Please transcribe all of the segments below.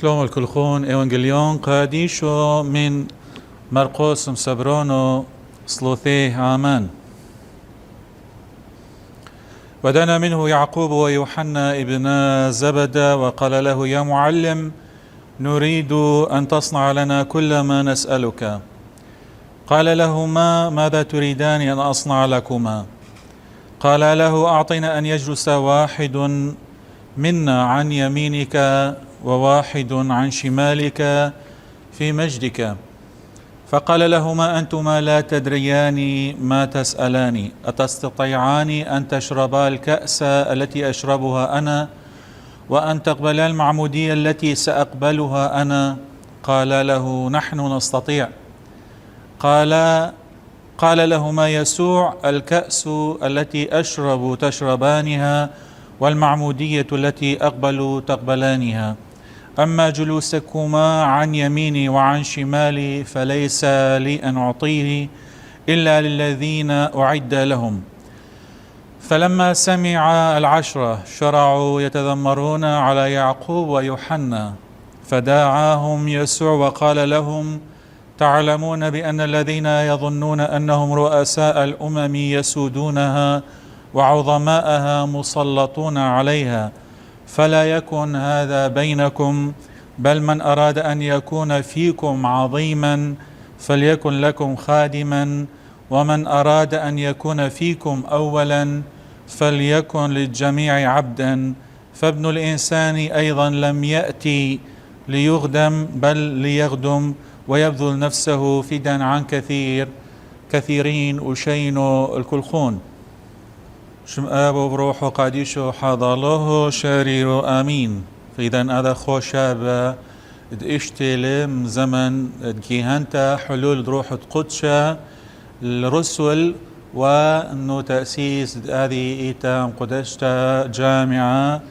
شلوم الكلخون إيوانجليون قاديشو من مرقوس مسبرونو صلوثيه آمان. ودنا منه يعقوب ويوحنا ابن زبد وقال له: يا معلم، نريد أن تصنع لنا كل ما نسألك. قال لهما: ماذا تريدان أن أصنع لكما؟ قال له: أعطنا أن يجلس واحد منا عن يمينك وواحد عن شمالك في مجدك. فقال لهما: أنتما لا تدريان ما تسألان، أتستطيعان أن تشربا الكأس التي أشربها أنا وأن تقبلا المعمودية التي سأقبلها أنا؟ قال له: نحن نستطيع. قال لهما يسوع: الكأس التي أشرب تشربانها، والمعمودية التي أقبل تقبلانها. أما جلوسكما عن يميني وعن شمالي فليس لي أن أعطيه إلا للذين أعد لهم. فلما سمع العشرة شرعوا يتذمرون على يعقوب ويوحنا، فدعاهم يسوع وقال لهم: تعلمون بأن الذين يظنون أنهم رؤساء الأمم يسودونها وعظماءها مسلطون عليها، فلا يكن هذا بينكم، بل من أراد أن يكون فيكم عظيما فليكن لكم خادما، ومن أراد أن يكون فيكم أولا فليكن للجميع عبدا. فابن الإنسان أيضا لم يأتي ليخدم بل ليخدم ويبذل نفسه فداء عن كثيرين. وشينو الكلخون شم آبو بروحو قاديشو حاضالوه شريرو آمين. فإذا هذا خوشابة اشتلم زمن كيهانتا حلول روح قدشة الرسل، وأنه تأسيس هذه إيتام قدشتا جامعة.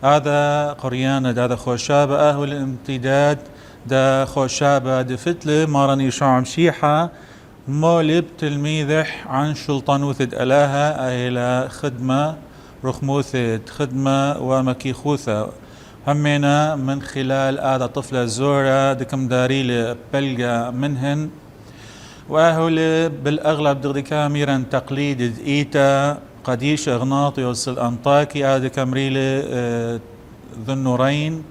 هذا قريانة هذا خوشابة أهو الامتداد دا خوشابة دفتلة مارني شعم شيحة مولب تلميذح عن شلطانوثد ألاها أهلا خدمة رخموثد خدمة ومكيخوثة همنا من خلال هذا طفلة زورة دكم داريل بلغة منهن. وأهل بالأغلب دغدي كاميرا تقليد إيتا قديش أغناطيوس الأنطاكي هذا كامريل ذو النورين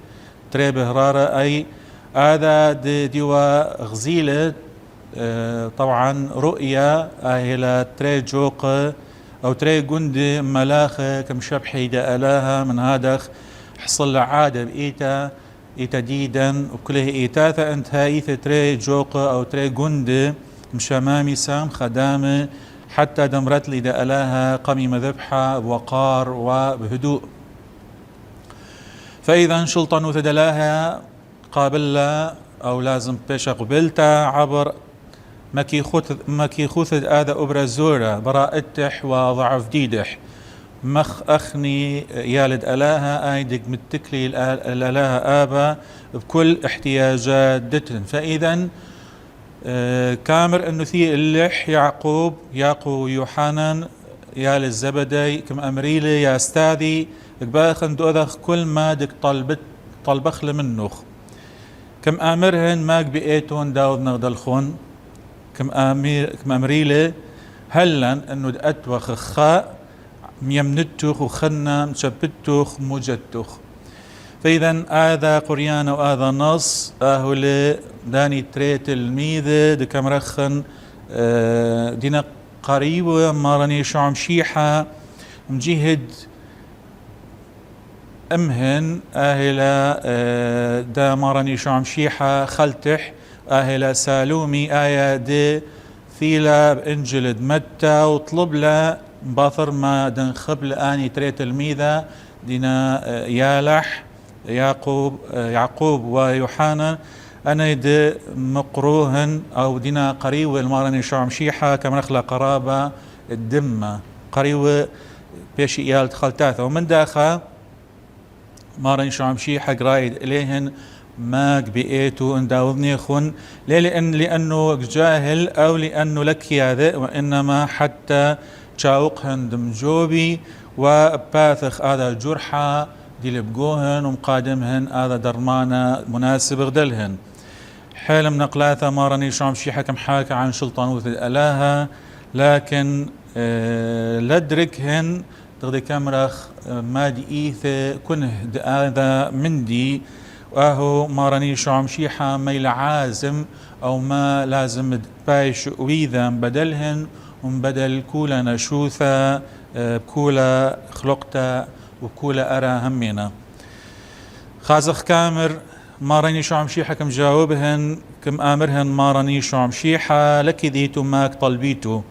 تري بهرارة أي هذا ديوا غزيلة طبعا رؤية أهلا تري جوق أو تري جند ملاخة كم شبحي دا ألاها من هذا حصل عادة بإيتا ديدا وكله إيتاثا أنت هايث تري جوق أو تري جند مشامامي سام خدامة حتى دمرت لي دا ألاها قميمة ذبحة بوقار وبهدوء. فإذا شلطنو تدلاها قابلة أو لازم بيش قبلتا عبر مكي خوث هذا أبرزورة براءتح وضعف ديدح مخ أخني يالد ألاها آيدك متكلي الألاها آبا بكل احتياجات دتن. فإذا كامر أنه ثي اللح يعقوب يوحنا يال الزبدي كم أمريلي يا أستاذي باخن دوذخ كل ما دك طلبخل منوخ كم أمرهن ماك بإيتون داود نغدلخون كم أمريلي هلن أنه أتوخ خاء يمنتوخ وخنا مشبتوخ موجدتوخ. فإذا هذا قريان وهذا نص أهل داني تريت تلميذ دكم رخن دينا قريب مارني شعم شيحة مجهد أمهن أهلا دا مارني شعم شيحة خلتح أهلا سالومي آية دي ثيلا بإنجلد متى وطلب له باثر ما دنخب لآني تريت تلميذة دينا يالح يعقوب ويوحنا أنا يد مقروهن أو دينا قريوة المارني شعم شيحة كما نخلى قرابة الدمة قريوة بيش إيال خلتاثة. ومن داخل مارني شعم شيحة قرايد إليهن ماك بإيتو انداوذني خن لأنه جاهل أو لأنه لك هذا، وإنما حتى تشاوقهن دمجوبي وباثخ هذا جرحة دي لبقوهن ومقادمهن هذا درمانة مناسب غدلهن. حيل من قلاثة ما راني شو مشي حكم حاكى عن شلطانوث الألاها، لكن لدركهن تغدي كمرخ ما دي إيثة كنه هذا مندي، وهو ما راني شو مشيحة ميل عازم أو ما لازم بايش ويذا بدلهن ومبدل كولا نشوثة بكولا خلقتا وبكولا أرى همينا. خازخ كامر ما راني شو عمشيحة كم جاوبهن كم آمرهن ما راني شو عمشيحة لك ذيتو ماك طلبيتو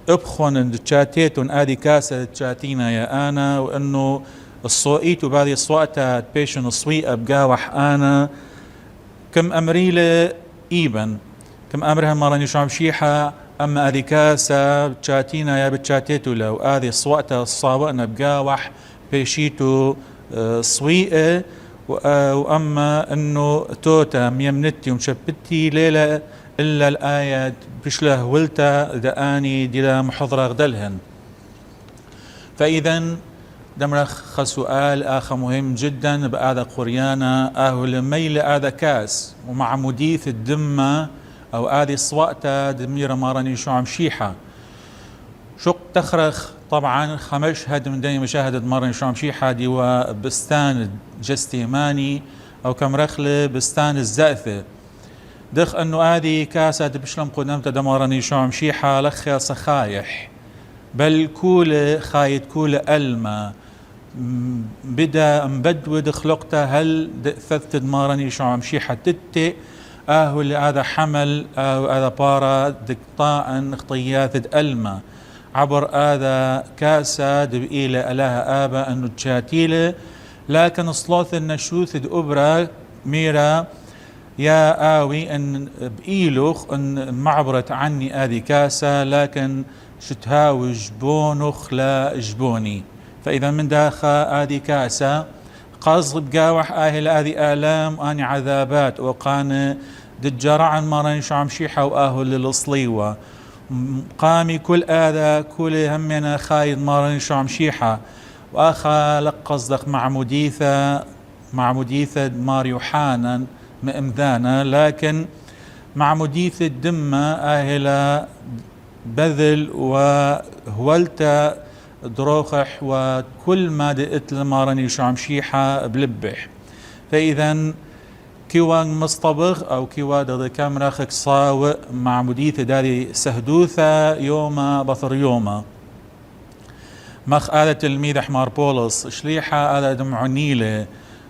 ابخون تشاتيتون آدي كاسة تشاتينا يا أنا، وأنه الصوئيتو بهذه الصوئتة بيشن الصوئة بقاوح أنا كم أمريلة إيبن كم أمرهن ما راني شو عمشيحة، أما آدي كاسة تشاتينا يا بتشاتيتو لو آدي الصوئتة الصاوئنا بقاوح بيشيتو صويئة، وأما أنه توتا ميمنتي ومشبتي ليلة إلا الآية بشله ولتا دآني دلا محضرة غدلهن. فإذا دمرخ سؤال آخر مهم جدا بآذا قريانا أهل ميل آذا كاس ومع مديث الدمة أو آذي الصوأتة دميرة ماراني شو عمشيحة شق تخرخ. طبعا خمشهد من دنيا مشاهدة ماراني شو عمشيحة دي وبستان جستيماني أو كمرخلة بستان الزأثة دخ أنه هذه كاسة بشلم قدمت دمارني شو عمشيحة لخيا صخايح بل كولة خايد كولة ألمة بدا مبدود خلقته هل ثثت دمارني شو عمشيحة تتي اللي هذا حمل هذا بارا دقطاء خطيات ألمة عبر هذا كاسة دبئيلة ألاها آبا أنه تشاتيلة، لكن صلاث النشوث أبرا ميرا يا آوي أن بإيلوخ أن معبرت عني آذي كاسة لكن شتهاوي جبونخ لا جبوني. فإذا من داخل آذي كاسة قصد بقاوح آهل آذي آلام وآني عذابات وقان دجرعا مرن شعمشيحة وآهل للصليوة قامي كل آذا كل همنا خايد مرن شعمشيحة وآخا لقصدق مع مديثة مار يوحانا مأمذانا، لكن مع مديثة دمة آهلة بذل وهولتا دروخح وكل ما دقت لمارني شو عمشيحة بلبح. فإذا كيوان مصطبغ أو كيوا دغ كامرا خك صاوئ مع مديثة داري سهدوثة يوما بثر يوما مخ آلة تلميذ حمار بولس شليحة آلة دمع نيلة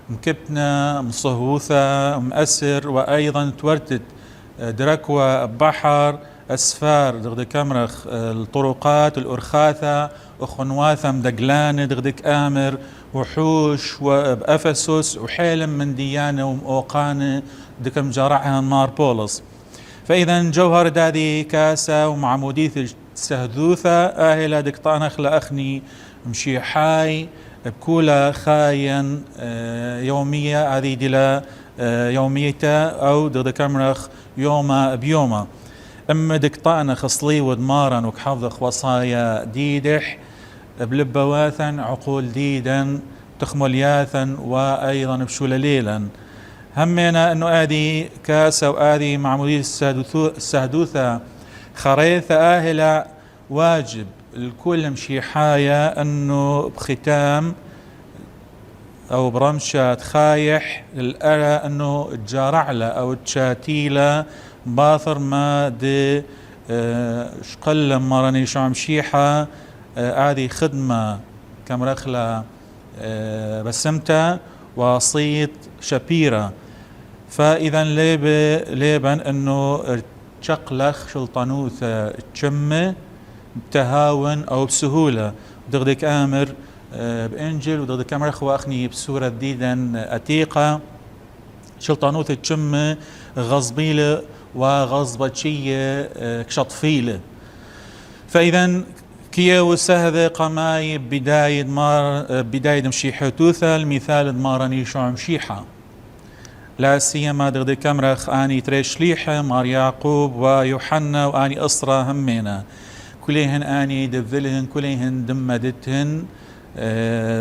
مكبنة مصهوثة مأسر وأيضا تورتت دركوة بحر أسفار دغ كامرخ الطرقات الأرخاثة وخنواثة مدقلانة دغدك آمر وحوش وبأفسس وحيلم من ديانة وموقانة دكم جرعها مار بولس. فإذا جوهر دادي كاسة ومع مديث السهدوثة آهلة دك طانخ لأخني مشي حاي بكولا خاين يومية هذه دلا يوميته أو دغ كامرخ يوما بيوما. أما دك طانخ صلي ودمارا وكحفظخ وصايا ديدح بلبواثا عقول ديدا تخمل ياثا وأيضا بشول ليلا. همنا أنه آدي كاسة وآدي معمودية السهدوثة خريثة آهلة واجب الكل مشي حاية أنه بختام أو برمشة خايح للأرى أنه تجارعلة أو تشاتيلة باثر ما دي شقل مراني شو عمشيحة هذه خدمة كمرخلة بسمتة وصيت شبيرة. فإذا ليبن أنه تشقلخ شلطانوثة تشمة بتهاون أو بسهولة دغدك آمر بإنجل ودغدك آمر أخوة أخني بسورة ديدا أتيقة شلطانوثة تشمة غصبيلة وغصبة شيء كشطفيلة. فإذا كيا وسهذا قماي بداية مشيحتوثة المثال دمارني شو مشيحة لا سيما دغد كمرخ آني تريشليحة مار يعقوب ويوحنا وآني أسرى همينا كليهن آني دفلهن كليهن دمدتهن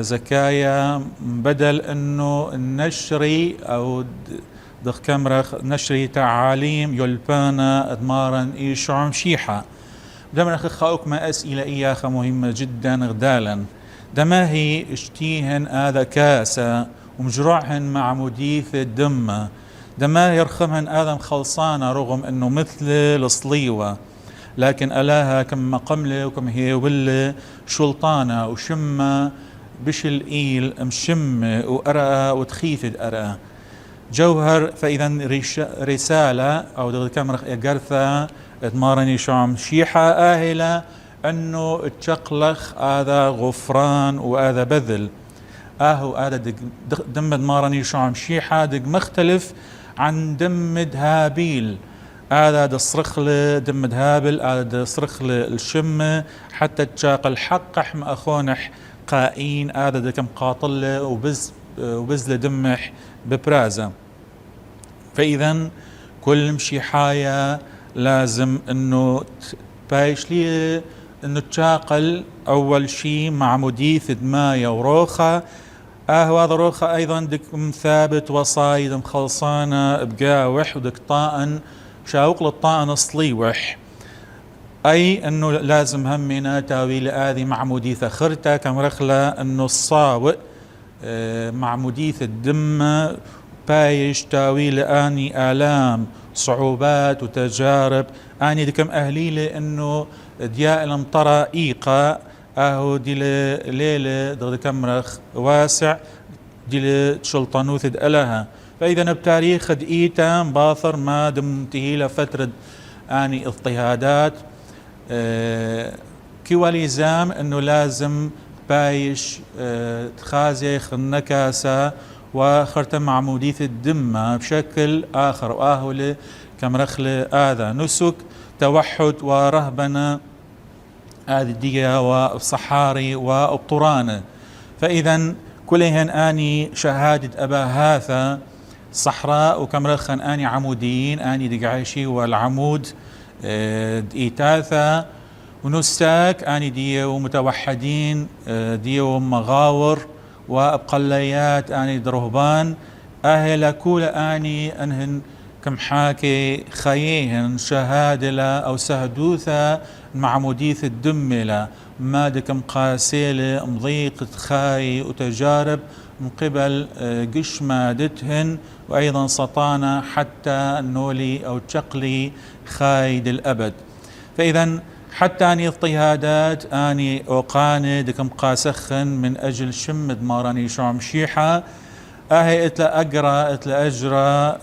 زكايا بدل انه النشري او دخ كمرخ نشري تعاليم يلبانا ادمارا ايشعم شيحة دمنا خاوك ما اسئلة اياخا مهمة جدا غدالا دما هي اشتيهن هذا كاسة ومجروعهن مع مديث الدمة دما يرخمهن آدم خلصانة رغم انه مثل الصليوة لكن ألاها كم قملة وكم هي وبلة شلطانة وشمة بشل إيل مشمة وأرقى وتخيفة أرقى جوهر. فإذا رسالة أو دغ كم قرثة ادمارني شعم شيحة آهلة أنه تشقلخ هذا غفران وهذا بذل هذا دم ادمارني شعم شيحة دق مختلف عن دم هابيل هذا دصرخ له دم هابل هذا دصرخ له الشمة حتى تشاق الحق احم اخونح قائين هذا دكم قاطل له وبز له دمح ببرازة. فإذا كل مشيحاية لازم انه بايش ليه انه تشاقل اول شيء مع مديث دماية وروخة هذا روخة ايضا دك ثابت وصايد مخلصانة بقاوح ودك طائن شاوق للطائن الصليوح اي انه لازم همنا تاويل اذي مع مديث خرته كم رخلة انه الصاوئ مع مديث الدم بايش تاويل اني الام صعوبات وتجارب اني دكم اهليله انه دياء المطرة ايقا دي ليلة دغ كمرخ واسع دي شلطانوث دقلها. فإذا بتاريخ دقيتا باثر ما دمتهي لفترة اني اضطهادات كواليزام انه لازم بايش تخازي النكاسة وخرتم مع مديث الدمة بشكل آخر وآهل كمرخلة هذا نسك توحد ورهبنة آدية وصحاري وابطرانة. فإذا كلهن آني شهادة أبا هاثا صحراء وكمرخن آني عموديين آني دقعيشي والعمود إيتاثا ونستاك آني دي ومتوحدين دي ومغاور وأبقليات آني درهبان أهل كل آني أنهن كم حاكي خيهن شهادة أو سهدوثا مع مديث الدملة ما دكم قاسيلة مضيقة خاي وتجارب من قبل قش مادتهن وأيضا سطانة حتى نولي أو تشقلي خايد الأبد. فإذا حتى أني اضطهادات أني أوقاني دكم قاسخن من أجل شمد ماراني شعم شيحة أهي اتلا أقرأ اتلا أجرى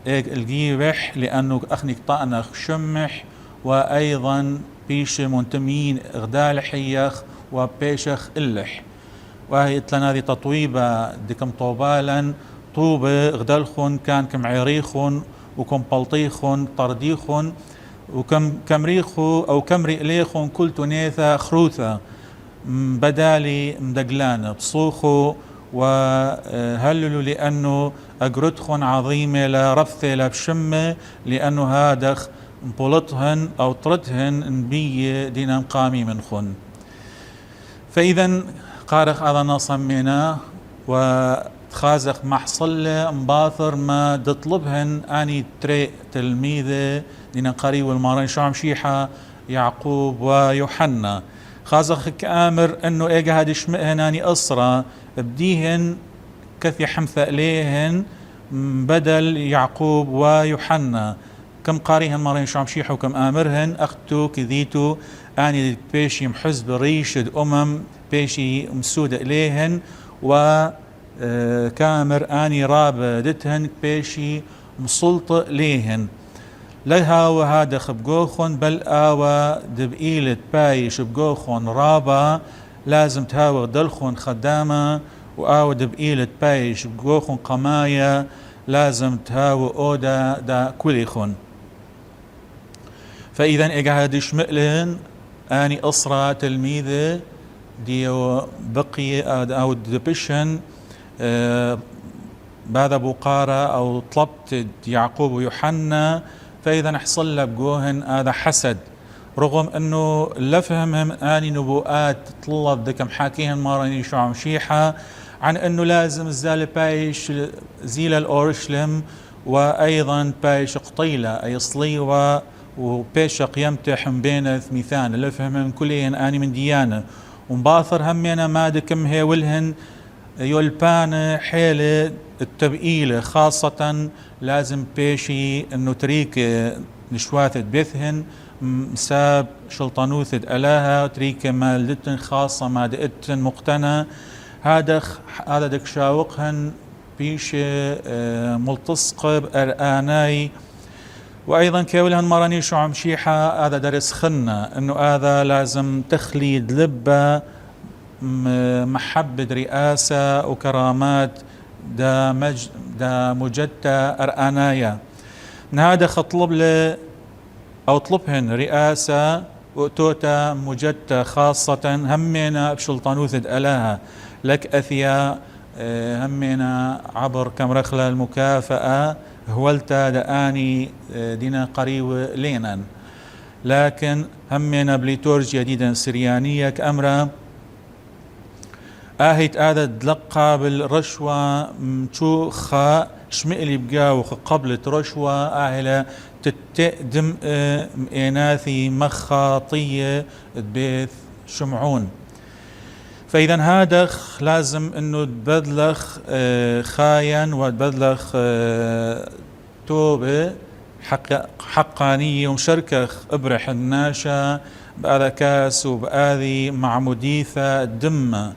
الجيبح لأنه أخنك طأنخ شمح وأيضا بيش منتمين غدال حيخ وبيشخ إلح وهي اتلا نادي تطويبة دكم طوبالا طوبة غدالخن كان كم عريخن وكم بلطيخن طرديخن وكم كمريخو أو كمري إليخن كل تنيثة خروثة بدالي مدقلان بصوخو وهللوا لأنه أقرتخن عظيمة لا رفثة لا بشمة لأنه هادخ بولطهن أو طردهن نبي دينا مقامي منخن. فإذا قارخ هذا نصمنا وتخازخ محصلة مباثر ما تطلبهن أني تري تلميذة دينا قريب والمارين شعم شيحة يعقوب ويوحنا خازخ كآمر أنه إيجا هادي شمئهن أني أسرى بديهن كثي حمثة إليهن بدل يعقوب ويوحنا كم قاريهن مارين شعم شيحة وكم آمرهن أختو كذيتو أني بيشي محزب ريشد بيشي مسودة إليهن وكامر أني رابدتهن بيشي مسلطة إليهن لها وهذا خبقوخن بل آوى دبئيلة بايش بقوخن رابا لازم تهاوى دلخن خدامة وآوى دبئيلة بايش بقوخن قماية لازم تهاوى أودا دا كليخن. فإذا إقعاد شمئلن آني أسرى تلميذة ديو بقي أو دبشن بعد بقارة أو طلبت يعقوب ويوحنا. فإذا حصل بقوهن هذا حسد رغم انه لفهمهم اني نبوءات طلب ذكم حاكيهم مارني شعم شيحة عن انه لازم الزال بايش زيل الاورشلم وايضا بايش قطيلة اي صليوة وبيشق يمتحن بين ثميثان لفهمهم كلهن اني من ديانة ومباثر همينا ما دكم هيولهن يولبان حيلة التبقيلة خاصة لازم بيشي انه تريك نشواثة بيثهن مساب شلطنوثة ألاها تريك مالدتن خاصة ما دقتن مقتنى هذا دك شاوقهن بيش ملتصق بأرآناي وأيضا كيولهن مراني شو عم شيحة هذا درس خنا انه هذا لازم تخليد لبة محبة رئاسة وكرامات دا مجدة أرآنايا من هذا خطلب له أو طلبهن رئاسة وأتوتا مجدة خاصة همينا بشلطنوثة ألاها لك أثيا همينا عبر كم رخلة المكافأة هولتا دآني دينا قريب لينا لكن همينا بليتورجيا جديدا سريانية كأمرا آهيت آذا دلقى بالرشوة مشو خا شمئلي بقاوخ قبل رشوة آهلة تتقدم إناثي مخاطية بيث شمعون فإذا هذا لازم انه تبذلخ خاين وتبذلخ توبة حقانية ومشاركة ابرح الناشا بهذا كاس وبهذه معموديثة دمة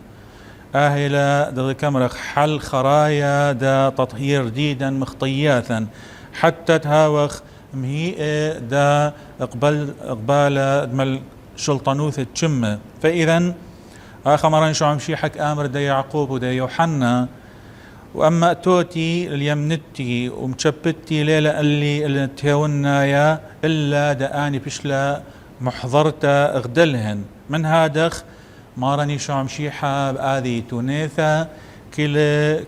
آهلة دا كمرخ حل خرايا دا تطهير جديدا مخطياتا حتى تهاوخ مهيئة دا اقبال دمل شلطنوثة تشمة فإذا آخر مرة شو عم شيحك آمر دا يعقوب ودا يوحنا وأما توتي اليمنتي ومشبتي ليلة اللي تهونايا إلا دا آني بشلا محضرتا اغدلهن من هادخ مارني شو عم شيحة بآذي تونيثا كل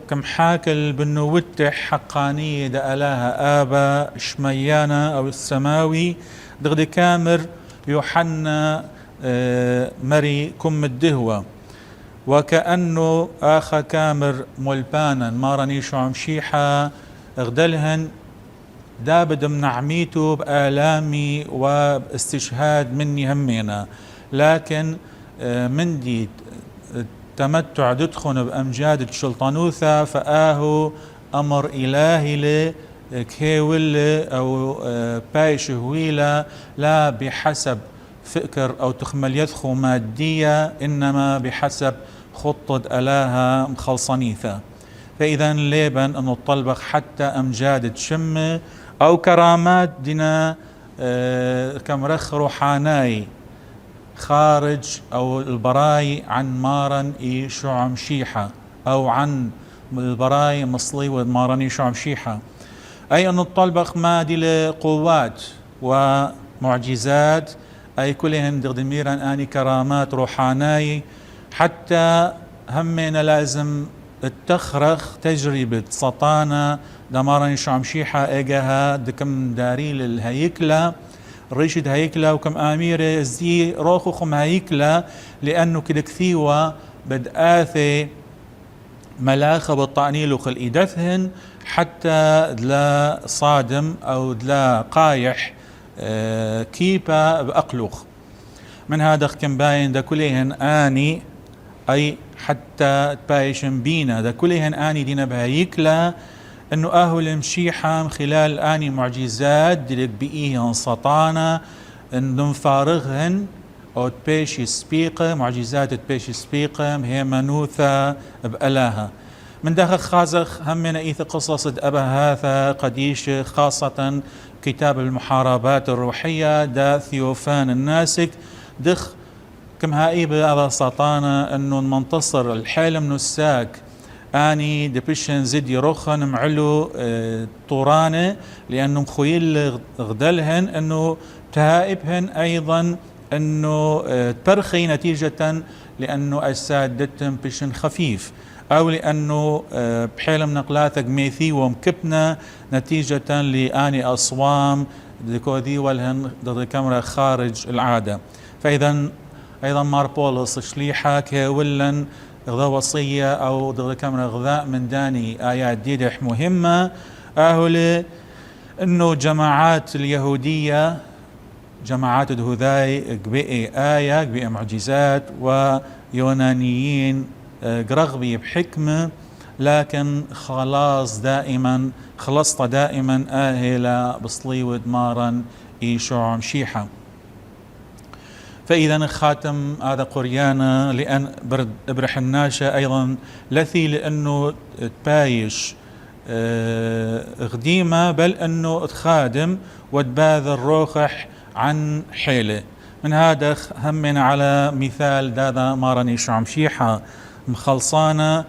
كم حاكل بنوتح حقانية دا ألاها آبا شميانا أو السماوي دغدي كامر يوحنا مري كم الدهوة وكأنه آخا كامر ملبانا مارني شو عم شيحة اغدلهن دابد من عميته بآلامي وباستشهاد مني همينا لكن من دي تمتع ددخن بأمجاد الشلطنوثة فآهو أمر إلهي له كيول أو بايش هويلة لا بحسب فكر أو تخمل يدخو مادية إنما بحسب خطة ألاها مخلصنيثة فإذا ليبن أنه الطلبخ حتى أمجاد تشم أو كرامات دينا كمرخ روحاناي خارج أو البراي عن مارن إي شعم شيحة أو عن البراي مصلي ومارن شعم شيحة أي أن الطلبخ مادي لقوات ومعجزات أي كلهن دغدميرا آني كرامات روحاناي حتى همنا لازم التخرخ تجربة سطانة دمارن شعم شيحة إيجاها دكم داريل الهيكلة ريشد هيكلة وكم آميرة زي روخوخم هيكلة لأنه كده كثيوة بدآثي ملاخة بالطعنيل وخل إيدثهن حتى دلا صادم أو دلا قايح كيبا بأقلوخ من هذا كم باين دا كلهن آني أي حتى تبايشن بينا دا كلهن آني دينا بهيكلة انه اهل مشيحة من خلال اني معجزات دلك بإيهن سطانة انه فارغهن او تبيشي سبيقة معجزات تبيشي سبيقة هي منوثة بألاها من داخل خازخ همنا ايث قصص ابا هاثا قديش خاصة كتاب المحاربات الروحية دا ثيوفان الناسك دخ كم هايبة ابا سطانة انه المنتصر الحلم نساك اني دبشن زد يروخن معلو طورانه لانه مخويل غدلهن انه تهائبهن ايضا انه ترخي نتيجة لانه اجساد دتم بشن خفيف او لانه بحيلم نقلاثك ميثي ومكبنا نتيجة لاني اصوام ديكودي والهن ضد كاميرا خارج العادة. فإذا أيضا مار بولس شليحة كولن غذاء وصية أو ضد كاميرا غذاء من داني آيات ديدح مهمة أهل إنه جماعات اليهودية جماعات الهذاي قبئي آية قبئي معجزات ويونانيين قرغبي بحكمة، لكن خلصت دائما آهلة بصليود مارا إيشوع مشيحة. فإذا خاتم هذا قريانا لأن برح الناشا أيضا لثي لأنه تبايش غديمة، بل أنه تخادم وتباذل روخح عن حيله. من هذا همنا على مثال دادا مارني شو مشيحة مخلصانا،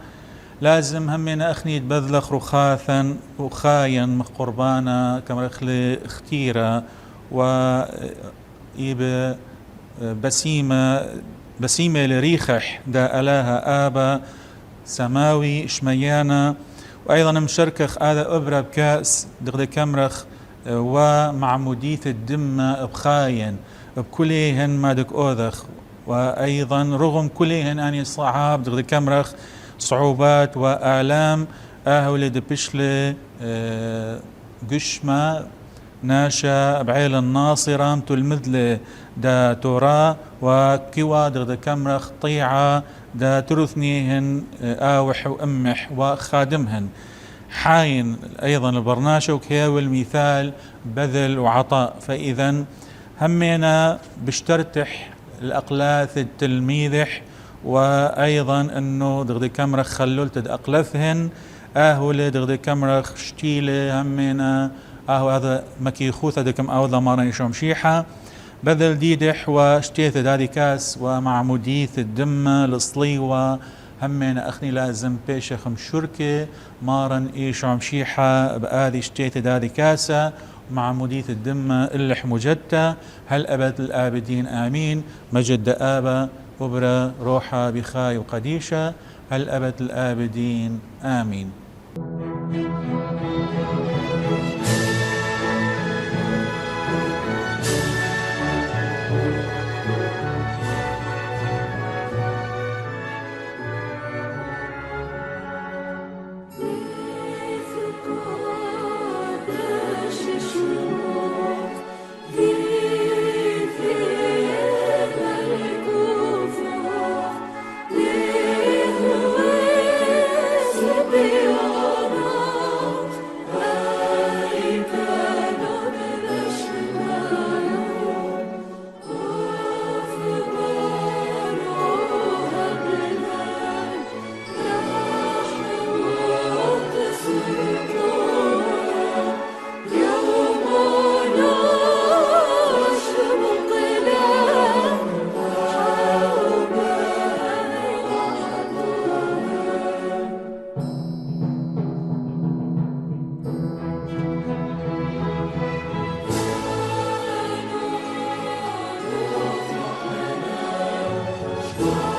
لازم همنا أخني تبذلخ رخاثا وخاين قربانا كمرخلي اختيرة ويب بسيمة لريخح دا ألاها آبا سماوي شميانا. وأيضا مشركخ هذا أبرة بكاس دغدي كمرخ ومعمودية الدم بخاين بكليهن ما دك أوذخ. وأيضا رغم كليهن أني صعاب دغدي كمرخ صعوبات وآلام ولد بشلي قشمة ناشا بعيل الناصرة متلمذلة دا تورا وكوا دغدي كمرخ طيعة دا ترثنيهن آوح وأمح وخادمهن حاين. أيضا البرناشة وكياو المثال بذل وعطاء. فإذا همينا بشترتح الأقلاث التلميذح، وأيضا أنه دغدي كمرخ خلولت أقلثهن أهول دغدي كمرخ شتيلة همينا هذا مكي خوثة دكم أوضا مارني شمشيحة بذل ديدح وشتيث دادي كاس ومعمودية الدم الصليوة همين أخني لازم بيشخم شركة مارن إيش عمشيحة بآذي شتيت دادي كاسة معمودية الدم اللح مجدة هل أبد الآبدين آمين. مجد آبا وبرا روحا بخاي وقديشة هل أبد الآبدين آمين. Oh